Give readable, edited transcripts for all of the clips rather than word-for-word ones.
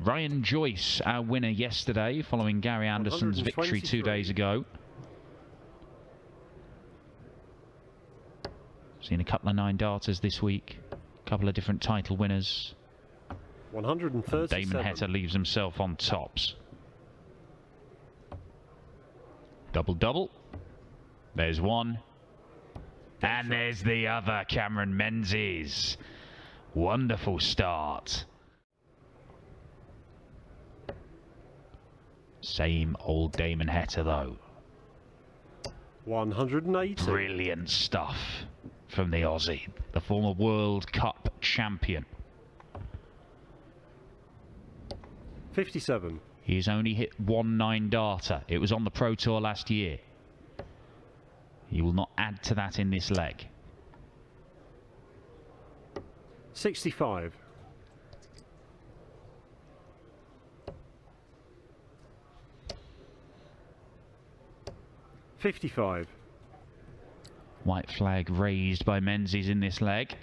Ryan Joyce, our winner yesterday, following Gary Anderson's victory 2 days ago. Seen a couple of 9-darters this week. A couple of different title winners. 137. Damon Heta leaves himself on tops. Double. There's one. And there's the other, Cameron Menzies. Wonderful start. Same old Damon Heta though. 180. Brilliant stuff from the Aussie, the former World Cup champion. 57. He's only hit 1 9-darter. It was on the Pro Tour last year. He will not add to that in this leg. 65. 55. White flag raised by Menzies in this leg.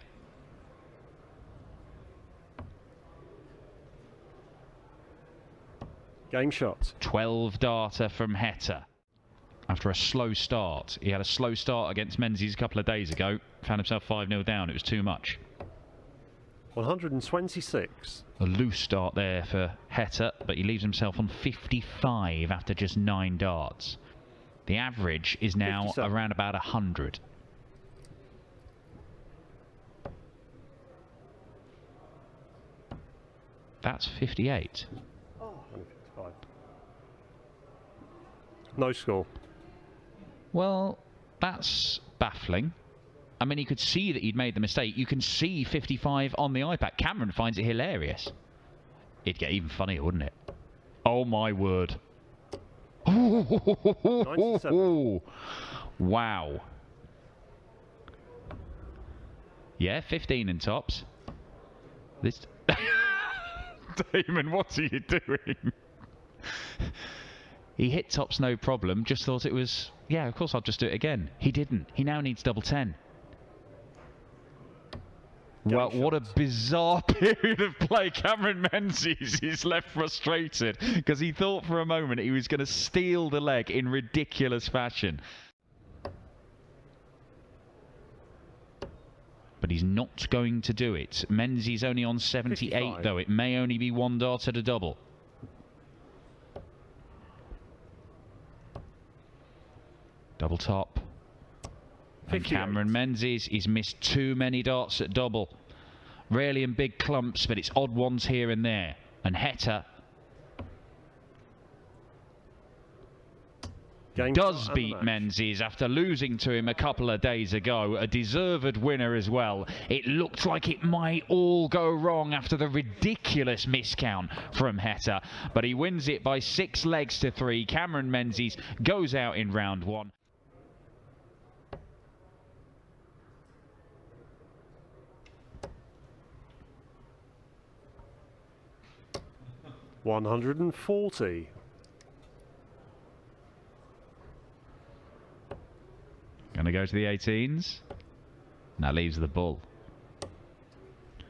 Game shot. 12-darter from Heta. After a slow start. He had a slow start against Menzies a couple of days ago. Found himself 5-0 down. It was too much. 126. A loose start there for Heta, but he leaves himself on 55 after just 9 darts. The average is now 57. around about 100. That's 58. Oh, 55. No score. Well, that's baffling. I mean, you could see that he'd made the mistake. You can see 55 on the iPad. Cameron finds it hilarious. It'd get even funnier, wouldn't it? Oh, my word. 97. Wow. Yeah, 15 in tops. This... Damon, what are you doing? He hit tops no problem, just thought it was, yeah, of course I'll just do it again. He didn't. He now needs double 10. Well, what a bizarre period of play. Cameron Menzies is left frustrated because he thought for a moment he was going to steal the leg in ridiculous fashion. But he's not going to do it. Menzies only on 78 55. though. It may only be 1 dart at a double. Double top. And 58. Cameron Menzies, he's missed too many darts at double. Rarely in big clumps, but it's odd ones here and there. And Heta does beat Menzies after losing to him a couple of days ago. A deserved winner as well. It looked like it might all go wrong after the ridiculous miscount from Heta. But he wins it by 6 legs to 3. Cameron Menzies goes out in round 1. $140. Going to go to the 18s. That leaves the bull.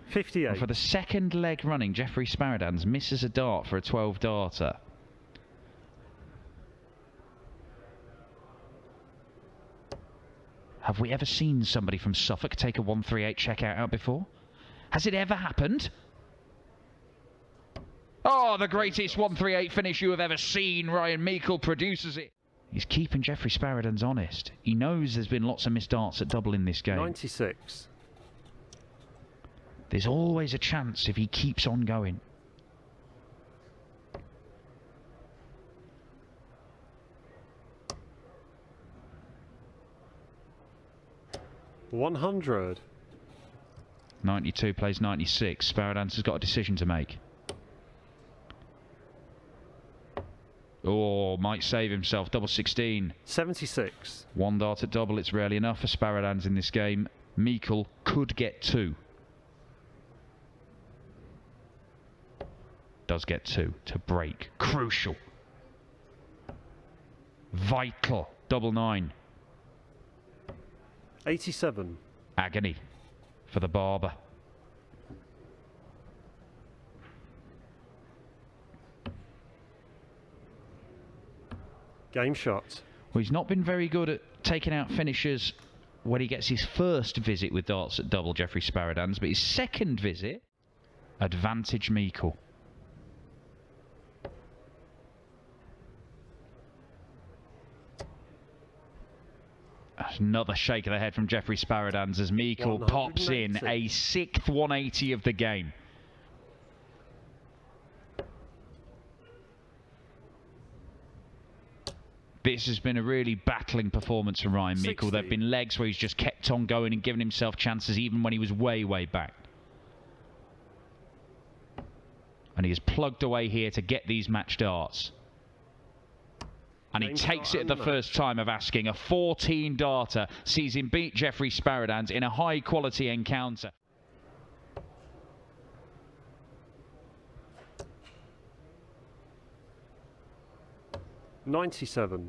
58. And for the second leg running, Jeffrey Sparadans misses a dart for a 12-darter. Have we ever seen somebody from Suffolk take a 138 checkout out before? Has it ever happened? Oh, the greatest 138 finish you have ever seen. Ryan Meikle produces it. He's keeping Jeffrey Sparadans honest. He knows there's been lots of missed darts at double in this game. 96. There's always a chance if he keeps on going. $100. 92 plays 96. Sparadans has got a decision to make. Oh, might save himself. Double 16. 76. 1 dart at double. It's rarely enough for Sparadans in this game. Meikle could get 2. Does get 2 to break. Crucial. Vital. Double 9. 87. Agony for the barber. Game shot. Well, he's not been very good at taking out finishers when he gets his first visit with darts at double, Jeffrey Sparadans, but his second visit, advantage Meikle. Another shake of the head from Jeffrey Sparadans as Meikle pops in a 6th 180 of the game. This has been a really battling performance from Ryan Meikle. There have been legs where he's just kept on going and giving himself chances even when he was way, way back. And he has plugged away here to get these match darts. And he takes it at the first time of asking. A 14 darter sees him beat Jeffrey Sparadans in a high quality encounter. $97.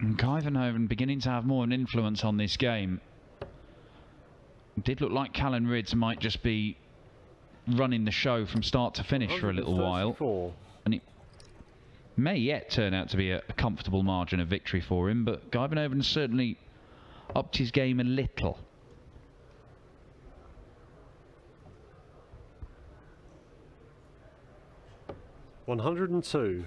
And Kuyvenhoven beginning to have more of an influence on this game. It did look like Callan Rydz might just be running the show from start to finish for a little while. And it may yet turn out to be a comfortable margin of victory for him, but Kuyvenhoven certainly upped his game a little. $102.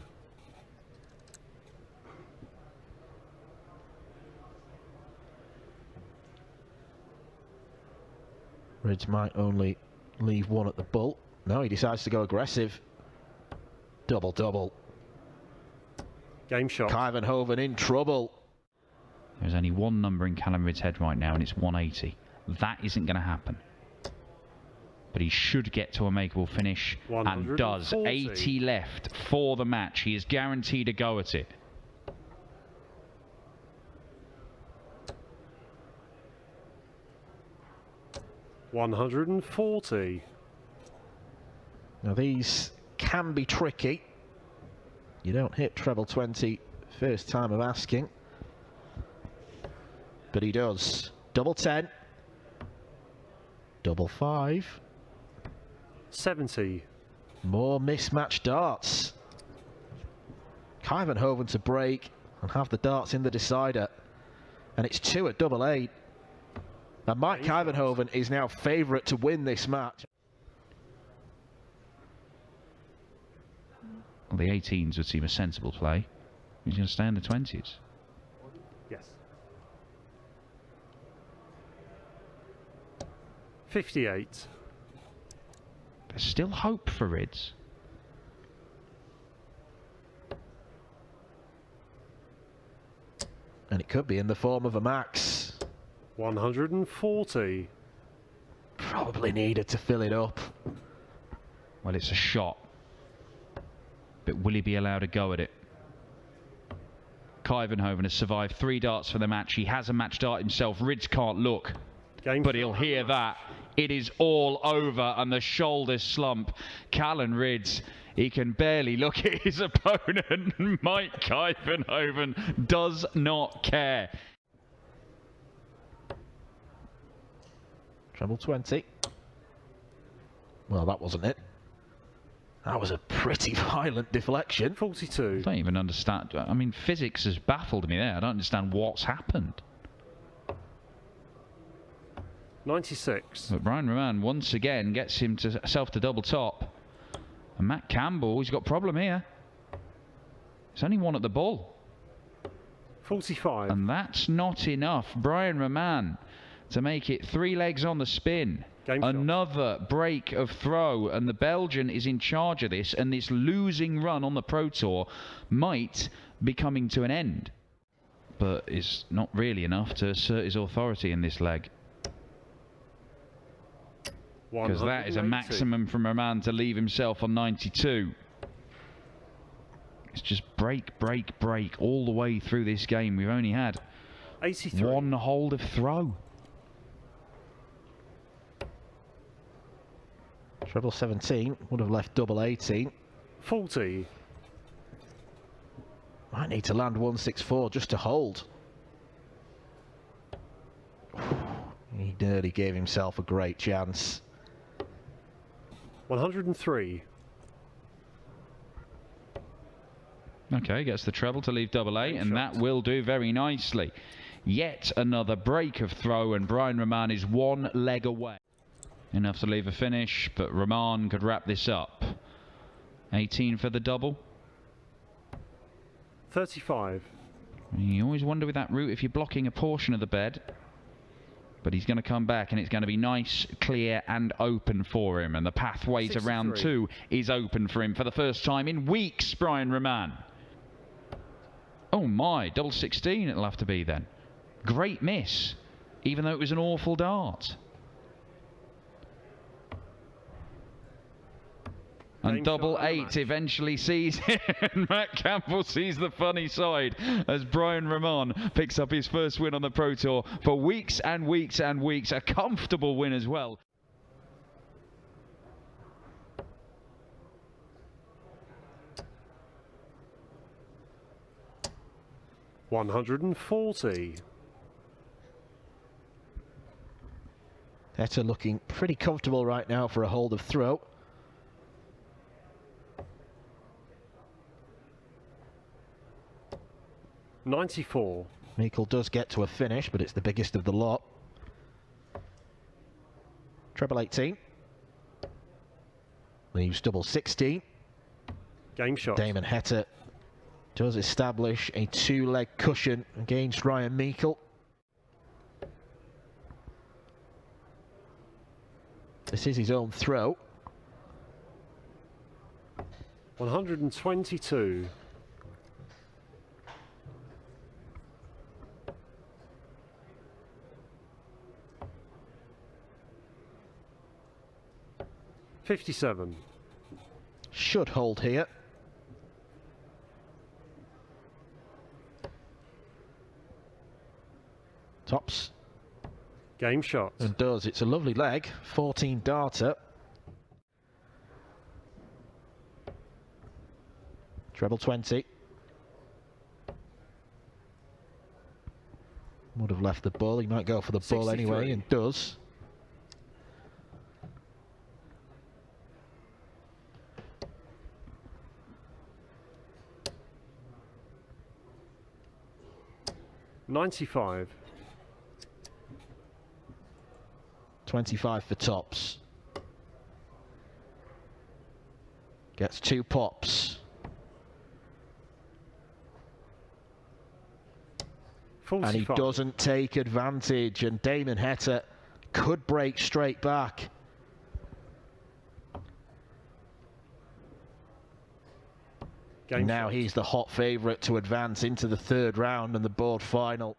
Rydz might only leave one at the bull. No, he decides to go aggressive. Double, double. Game shot. Kuyvenhoven in trouble. There's only one number in Callan Rydz's head right now, and it's 180. That isn't going to happen. But he should get to a makeable finish, and does. 80 left for the match. He is guaranteed a go at it. $140. Now these can be tricky. You don't hit treble 20 first time of asking. But he does. Double 10. Double 5. 70. More mismatched darts. Kuyvenhoven to break and have the darts in the decider. And it's 2 at double 8. And Mike Kuyvenhoven is now favourite to win this match. Well, the 18s would seem a sensible play. He's going to stay in the 20s. Yes. 58. There's still hope for Rydz. And it could be in the form of a max. 140. Probably needed to fill it up. Well, it's a shot. But will he be allowed a go at it? Kuyvenhoven has survived 3 darts for the match. He has a match dart himself. Rydz can't look. But he'll hear that. It is all over, and the shoulders slump. Callan Rydz, he can barely look at his opponent. Mike Kuyvenhoven does not care. Treble 20. Well, that wasn't it. That was a pretty violent deflection. 42. I don't even understand. I mean, physics has baffled me there. I don't understand what's happened. 96. But Brian Roman once again gets himself to double top. And Matt Campbell, he's got a problem here. It's only 1 at the ball. 45. And that's not enough. Brian Roman to make it 3 legs on the spin. Another break of throw, and the Belgian is in charge of this, and this losing run on the Pro Tour might be coming to an end. But it's not really enough to assert his authority in this leg. Because that is a maximum from Roman to leave himself on 92. It's just break, break, break all the way through this game. We've only had 83. 1 hold of throw. Treble 17 would have left double 18. 40. Might need to land 164 just to hold. He nearly gave himself a great chance. 103. Okay, gets the treble to leave double eight, and shot. that will do very nicely. Yet another break of throw, and Brian Rahman is one leg away. Enough to leave a finish, but Rahman could wrap this up. 18 for the double. 35. You always wonder with that route if you're blocking a portion of the bed. But he's going to come back, and it's going to be nice, clear and open for him. And the pathway to round 2 is open for him for the first time in weeks, Brian Rahman. Oh my, double 16 it'll have to be then. Great miss, even though it was an awful dart. And double 8 eventually sees it, and Matt Campbell sees the funny side as Brian Rahman picks up his first win on the Pro Tour for weeks and weeks and weeks. A comfortable win as well. $140. Heta looking pretty comfortable right now for a hold of throw. $94. Meikle does get to a finish, but it's the biggest of the lot. Treble 18. Leaves double 16. Game shot. Damon Heta does establish a 2-leg cushion against Ryan Meikle. This is his own throw. 122. $57. Should hold here. Tops. Game shot. And does. It's a lovely leg. 14 darter. Treble 20. Would have left the ball. He might go for the ball 63. anyway, and does. $95. 25 for tops. Gets 2 pops. 45. And he doesn't take advantage, and Damon Heta could break straight back. Game Now shot. he's the hot favourite to advance into the 3rd round and the board final.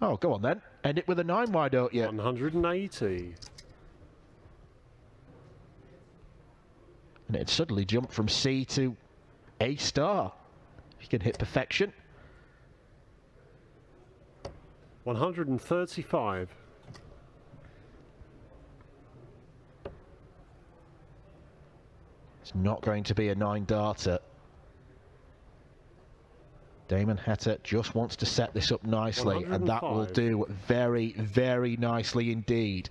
Oh, go on then. End it with a 9, why don't you? 180. And it suddenly jumped from C to A star. If you can hit perfection. 135. It's not going to be a 9 darter. Damon Heta just wants to set this up nicely, and that will 105. do very, very nicely indeed.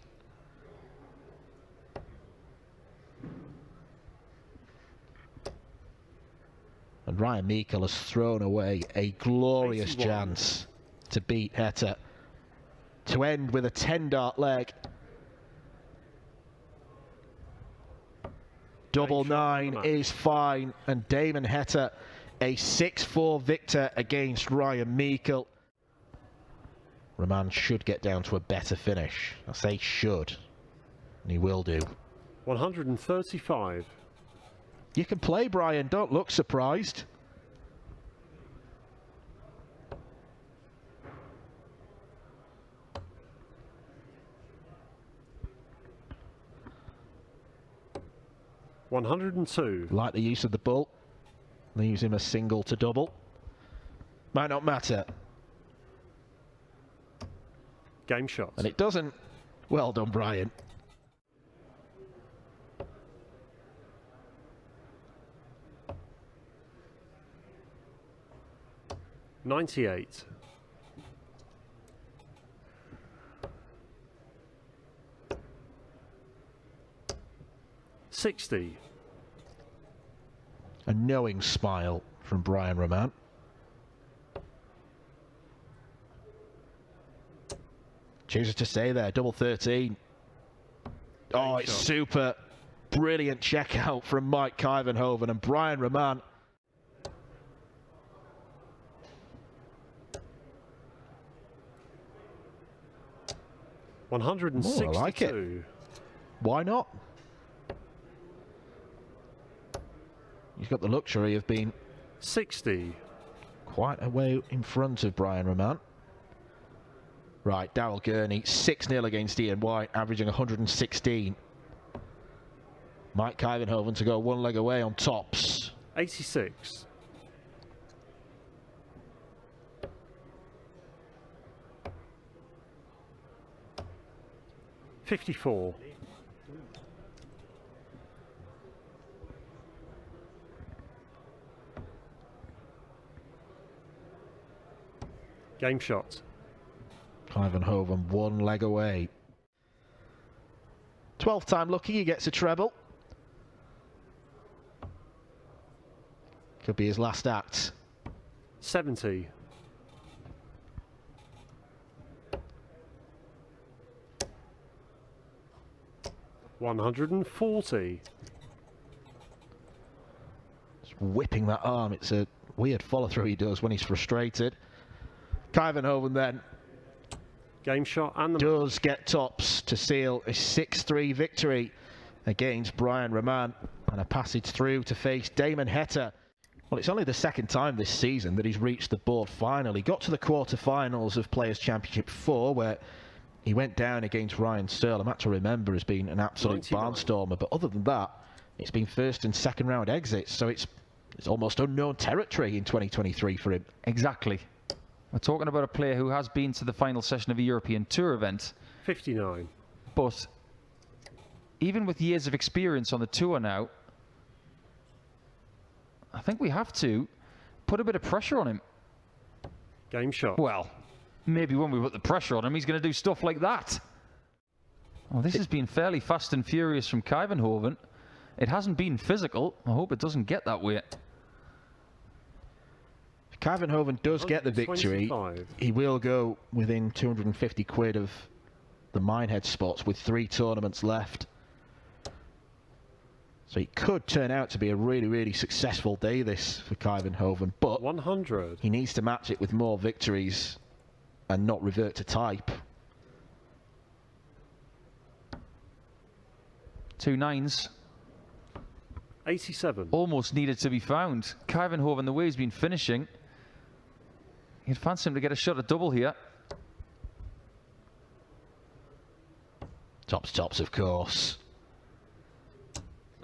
And Ryan Meikle has thrown away a glorious 81. chance to beat Heta, to end with a 10 dart leg. Double 9 is fine, and Damon Heta a 6-4 victor against Ryan Meikle. Rahman should get down to a better finish. I say should, and he will do. 135. You can play, Brian, don't look surprised. $102. Like the use of the bull. Leaves him a single to double. Might not matter. Game shot. And it doesn't. Well done, Brian. $98. $60. A knowing smile from Brian Roman. Chooses to stay there, double 13. Oh, it's super. Brilliant checkout from Mike Kuyvenhoven and Brian Roman. $162. Oh, I like it. Why not? He's got the luxury of being 60. quite a way in front of Brian Roman. Right, Daryl Gurney, 6-0 against Ian White, averaging 116. Mike Kuyvenhoven to go one leg away on tops. 86. $54. Game shot. Kuyvenhoven one leg away. 12th time lucky, he gets a treble. Could be his last act. 70. $140. Just whipping that arm. It's a weird follow through he does when he's frustrated. Kuyvenhoven then Game shot and the does get tops to seal a 6-3 victory against Brian Roman and a passage through to face Damon Heta. Well, it's only the second time this season that he's reached the board final. He got to the quarterfinals of Players' Championship 4 where he went down against Ryan Searle. I'm to remember as being an absolute 99. barnstormer, but other than that, it's been first and second round exits, so it's almost unknown territory in 2023 for him. Exactly. We're talking about a player who has been to the final session of a European Tour event, 59. but even with years of experience on the tour now, I think we have to put a bit of pressure on him. Game shot. Well, maybe when we put the pressure on him, he's going to do stuff like that. Well, this has been fairly fast and furious from Kuyvenhoven. It hasn't been physical. I hope it doesn't get that way. If Kuyvenhoven does get the victory, 125. he will go within 250 quid of the Minehead spots with 3 tournaments left. So it could turn out to be a really, really successful day this for Kuyvenhoven, but 100. he needs to match it with more victories and not revert to type. 2 9s. 87. Almost needed to be found. Kuyvenhoven, the way he's been finishing, you'd fancy him to get a shot at double here. Tops, of course.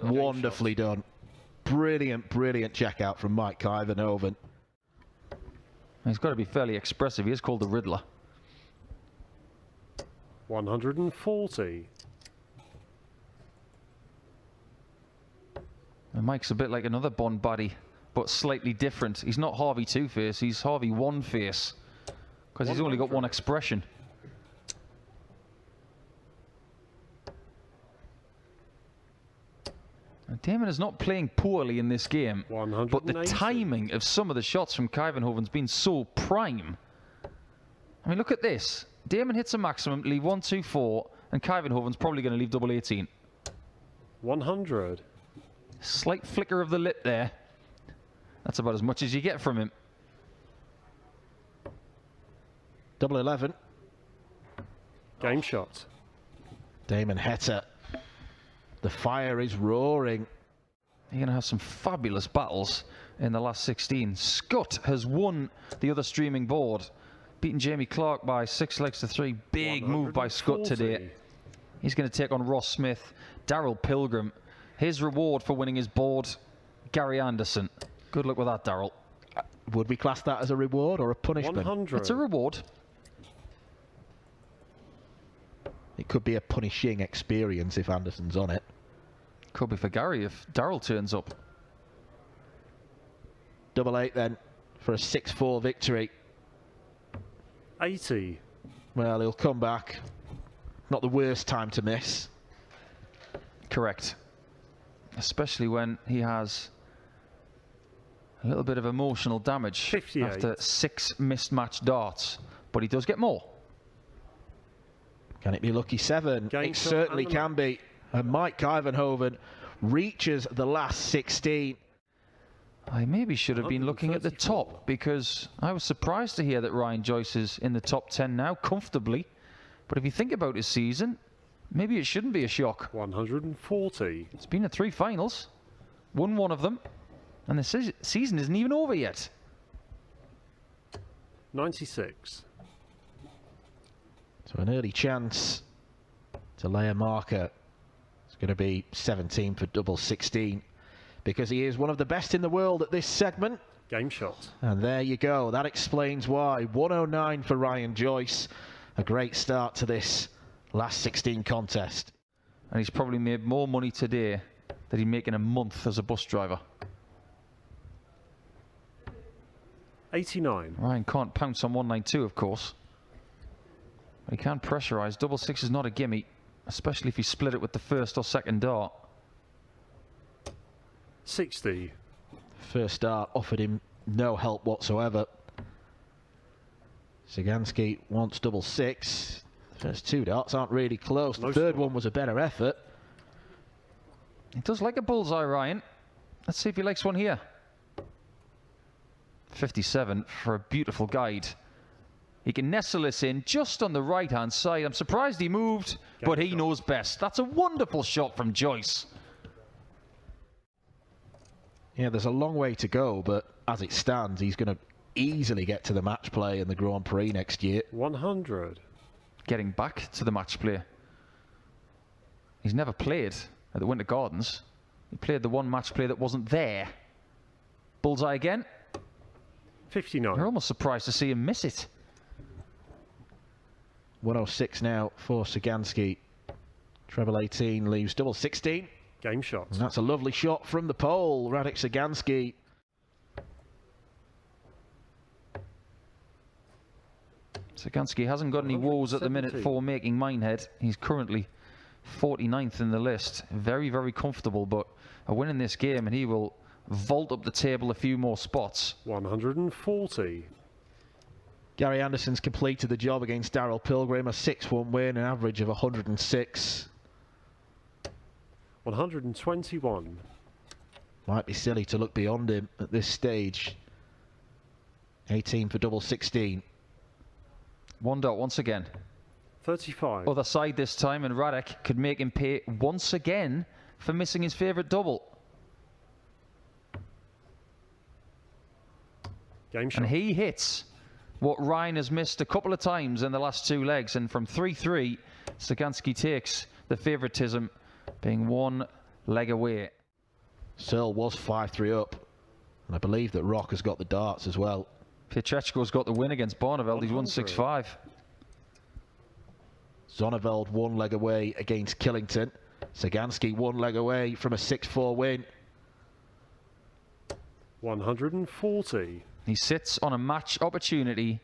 Okay, Wonderfully done. Brilliant, brilliant checkout from Mike Kuyvenhoven. He's got to be fairly expressive. He is called the Riddler. 140. And Mike's a bit like another Bond buddy, but slightly different. He's not Harvey Two-Face, he's Harvey One-Face, because he's only got one expression. And Damon is not playing poorly in this game, but the 180. timing of some of the shots from Kuyvenhoven's been so prime. I mean, look at this. Damon hits a maximum, leave 1-2-4, and Kuyvenhoven's probably going to leave double 18. 100. Slight flicker of the lip there. That's about as much as you get from him. Double 11. Game shot. Damon Heta. The fire is roaring. You're going to have some fabulous battles in the last 16. Scott has won the other streaming board, beating Jamie Clark by 6 legs to 3. Big move by Scott today. 140. He's going to take on Ross Smith. Daryl Pilgrim. His reward for winning his board, Gary Anderson. Good luck with that, Daryl. Would we class that as a reward or a punishment? 100. It's a reward. It could be a punishing experience if Anderson's on it. Could be for Gary if Daryl turns up. Double 8 then for a 6-4 victory. 80. Well, he'll come back. Not the worst time to miss. Correct. Especially when he has A little bit of emotional damage 58. after 6 mismatched darts, but he does get more. Can it be lucky 7? Game It shot certainly and the can be. And Mike Ivanhoven reaches the last 16. I maybe should have been looking at the 134. top, because I was surprised to hear that Ryan Joyce is in the top 10 now, comfortably. But if you think about his season, maybe it shouldn't be a shock. 140. It's been in 3 finals, won 1 of them, and the season isn't even over yet. 96. So an early chance to lay a marker. It's going to be 17 for double 16, because he is one of the best in the world at this segment. Game shot. And there you go. That explains why. 109 for Ryan Joyce. A great start to this last 16 contest. And he's probably made more money today than he'd make in a month as a bus driver. 89. Ryan can't pounce on 192, of course. But he can pressurise. Double 6 is not a gimme, especially if you split it with the first or second dart. 60. First dart offered him no help whatsoever. Sagansky wants double 6. First 2 darts aren't really close. The third one was a better effort. He does like a bullseye, Ryan. Let's see if he likes one here. 57 for a beautiful guide. He can nestle this in just on the right-hand side. I'm surprised he moved, but he knows best. That's a wonderful shot from Joyce. Yeah, there's a long way to go, but as it stands, he's going to easily get to the match play in the Grand Prix next year. 100. Getting back to the match play. He's never played at the Winter Gardens. He played the one match play that wasn't there. Bullseye again. 59. You're almost surprised to see him miss it. 106 now for Sagansky. Treble 18 leaves double 16. Game shot. And that's a lovely shot from the pole. Radek Sagansky. Sagansky hasn't got any woes at the minute for making Minehead. He's currently 49th in the list. Very, very comfortable, but a win in this game and he will vault up the table a few more spots. 140. Gary Anderson's completed the job against Daryl Pilgrim. A 6-1 win, an average of 106. 121. Might be silly to look beyond him at this stage. 18 for double 16. 1 dot once again. 35. Other side this time, and Radek could make him pay once again for missing his favourite double. Game shot. And he hits what Ryan has missed a couple of times in the last 2 legs. And from 3-3, Sagansky takes the favouritism, being 1 leg away. Searle was 5-3 up. And I believe that Rock has got the darts as well. Pietreczko's got the win against Barneveld. He's won 6-5. Zonneveld 1 leg away against Killington. Sagansky 1 leg away from a 6-4 win. 140. He sits on a match opportunity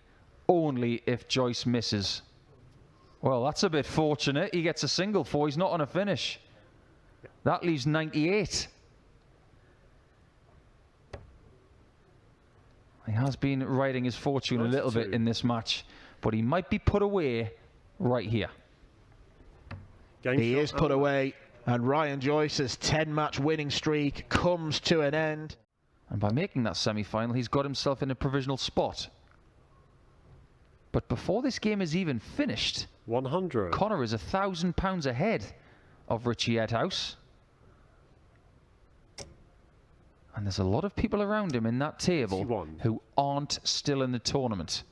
only if Joyce misses. Well, that's a bit fortunate. He gets a single 4. He's not on a finish. That leaves 98. He has been riding his fortune a little bit in this match, but he might be put away right here. He is put away, and Ryan Joyce's 10-match winning streak comes to an end. And by making that semi-final, he's got himself in a provisional spot. But before this game is even finished, 100. Connor is £1,000 ahead of Richie Edhouse. And there's a lot of people around him in that table 61. who aren't still in the tournament.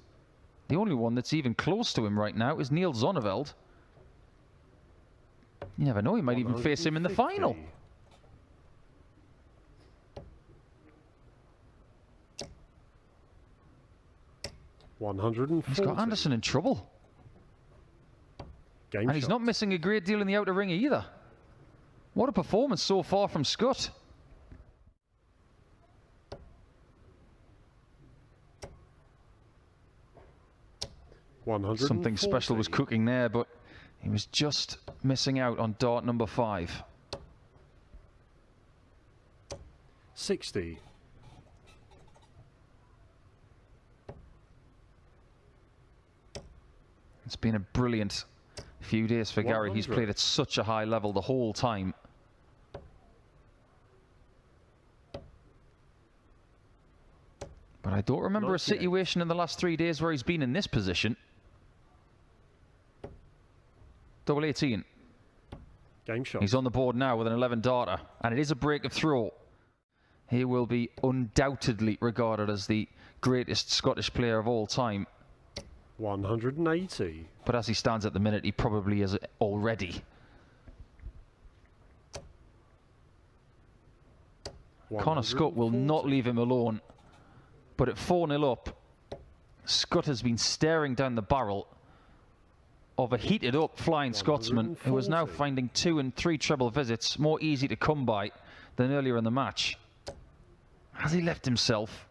The only one that's even close to him right now is Neil Zonneveld. You never know, he might even face him in the final. 140. He's got Anderson in trouble. Game And he's not missing a great deal in the outer ring either. What a performance so far from Scott. Something special was cooking there, but he was just missing out on dart number 5. 60. It's been a brilliant few days for Gary. He's played at such a high level the whole time. But I don't remember a situation in the last 3 days where he's been in this position. Double 18. Game shot. He's on the board now with an 11 darter, and it is a break of throw. He will be undoubtedly regarded as the greatest Scottish player of all time. 180. But as he stands at the minute, he probably is already. Connor Scott will not leave him alone. But at 4-0 up, Scott has been staring down the barrel of a heated up flying Scotsman who is now finding 2 and 3 treble visits more easy to come by than earlier in the match. Has he left himself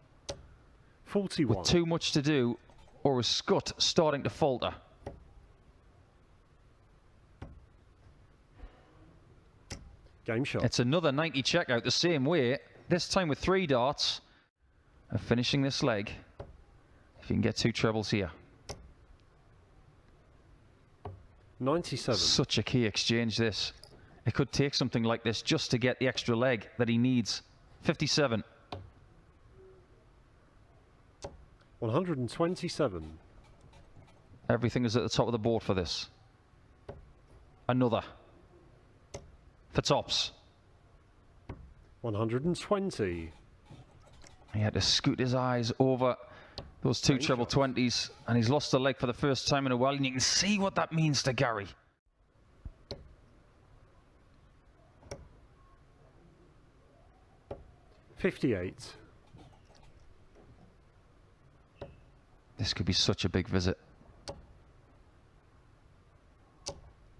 41. with too much to do, or is Scott starting to falter? Game shot. It's another 90 checkout the same way, this time with 3 darts. Of finishing this leg, if you can get 2 trebles here. 97. Such a key exchange this. It could take something like this just to get the extra leg that he needs. 57. 127. Everything is at the top of the board for this. Another. For tops. 120. He had to scoot his eyes over those 2 treble 20s, and he's lost a leg for the first time in a while, and you can see what that means to Gary. $58. This could be such a big visit.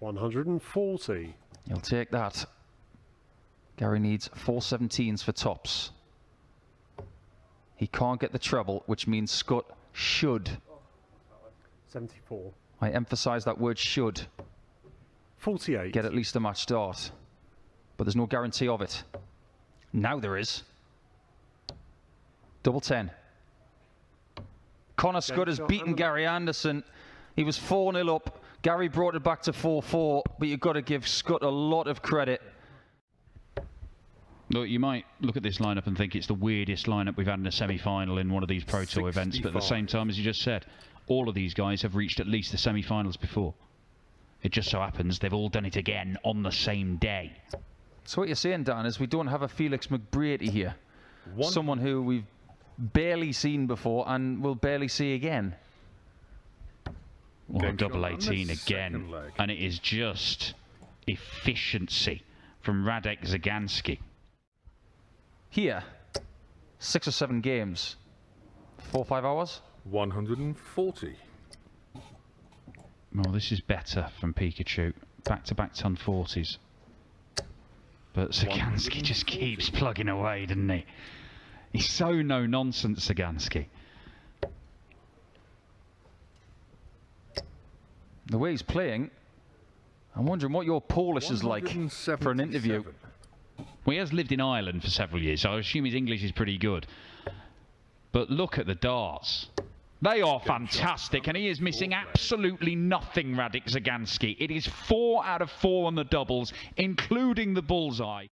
140. He'll take that. Gary needs 4 17s for tops. He can't get the treble, which means Scott should. 74. I emphasize that word should. 48. Get at least a match start. But there's no guarantee of it. Now there is. Double 10. Connor Scott has beaten Gary Anderson. He was 4-0 up. Gary brought it back to 4-4, but you've got to give Scott a lot of credit. Look, you might look at this lineup and think it's the weirdest lineup we've had in a semi-final in one of these Pro Tour events, but at the same time, as you just said, all of these guys have reached at least the semi-finals before. It just so happens they've all done it again on the same day. So what you're saying, Dan, is we don't have a Felix McBrady here. Someone who we've barely seen before and will barely see again. Well, double 18 again, and it is just efficiency from Radek Zagansky. Here, 6 or 7 games, 4 or 5 hours? 140. Well, this is better from Pikachu. Back-to-back ton 40s. But Zagansky just keeps plugging away, doesn't he? He's so no-nonsense, Zagansky. The way he's playing, I'm wondering what your Polish is like for an interview. Well, he has lived in Ireland for several years, so I assume his English is pretty good. But look at the darts. They are fantastic, and he is missing absolutely nothing, Radek Zagansky. It is 4 out of 4 on the doubles, including the bullseye.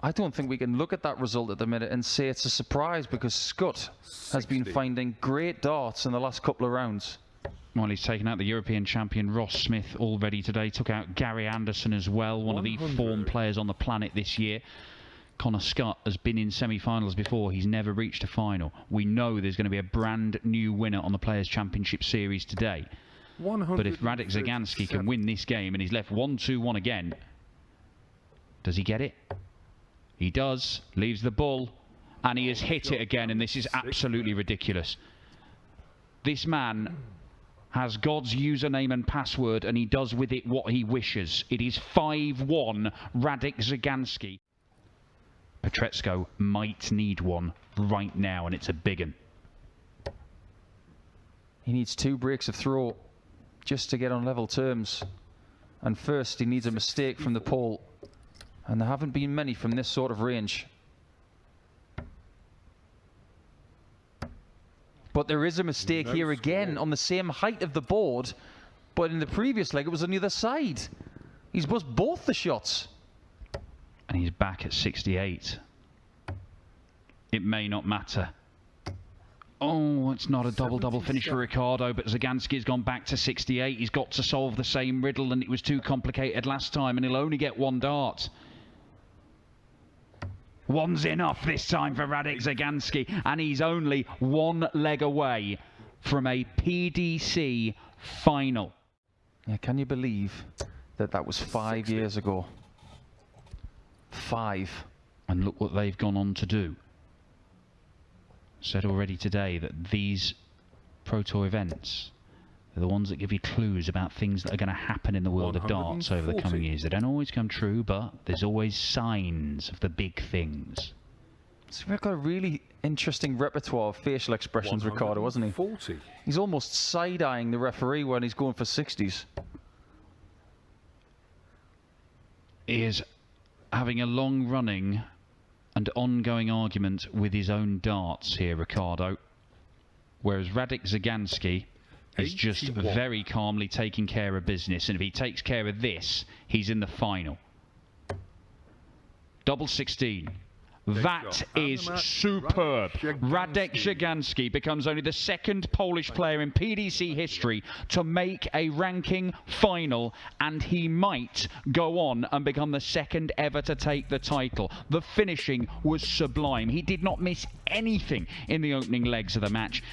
I don't think we can look at that result at the minute and say it's a surprise, because Scott has been finding great darts in the last couple of rounds. Well, he's taken out the European champion Ross Smith already today. Took out Gary Anderson as well, one of the form players on the planet this year. Connor Scott has been in semi-finals before. He's never reached a final. We know there's going to be a brand new winner on the Players' Championship Series today. But if Radek Zagansky can win this game and he's left 1-2-1 again, does he get it? He does. Leaves the bull. And he has hit it again, and this is absolutely ridiculous. This man has God's username and password, and he does with it what he wishes. It is 5-1 Radek Zagansky. Petretsko might need one right now, and it's a big one. He needs 2 breaks of throw just to get on level terms. And first, he needs a mistake from the pole. And there haven't been many from this sort of range. But But there is a mistake No here again score. on the same height of the board, but in the previous leg it was on the other side. He's buzzed both the shots. And he's back at 68. It may not matter. Oh, it's not a double-double finish for Ricciardo, but Zagansky's gone back to 68. He's got to solve the same riddle, and it was too complicated last time, and he'll only get one dart. One's enough this time for Radek Zagansky, and he's only one leg away from a PDC final. Yeah, can you believe that that was 5 years ago? 5. And look what they've gone on to do. Said already today that these Pro Tour events are the ones that give you clues about things that are going to happen in the world of darts over the coming 140. years. They don't always come true, but there's always signs of the big things. So we've got a really interesting repertoire of facial expressions, Ricciardo, hasn't he? 40. He's almost side-eyeing the referee when he's going for 60s. He is having a long-running and ongoing argument with his own darts here, Ricciardo. Whereas Radek Zagansky is just 81. very calmly taking care of business. And if he takes care of this, he's in the final. Double 16. That shot. is And the match, superb. Radek Radek Zagansky becomes only the second Polish player in PDC history to make a ranking final, and he might go on and become the second ever to take the title. The finishing was sublime. He did not miss anything in the opening legs of the match.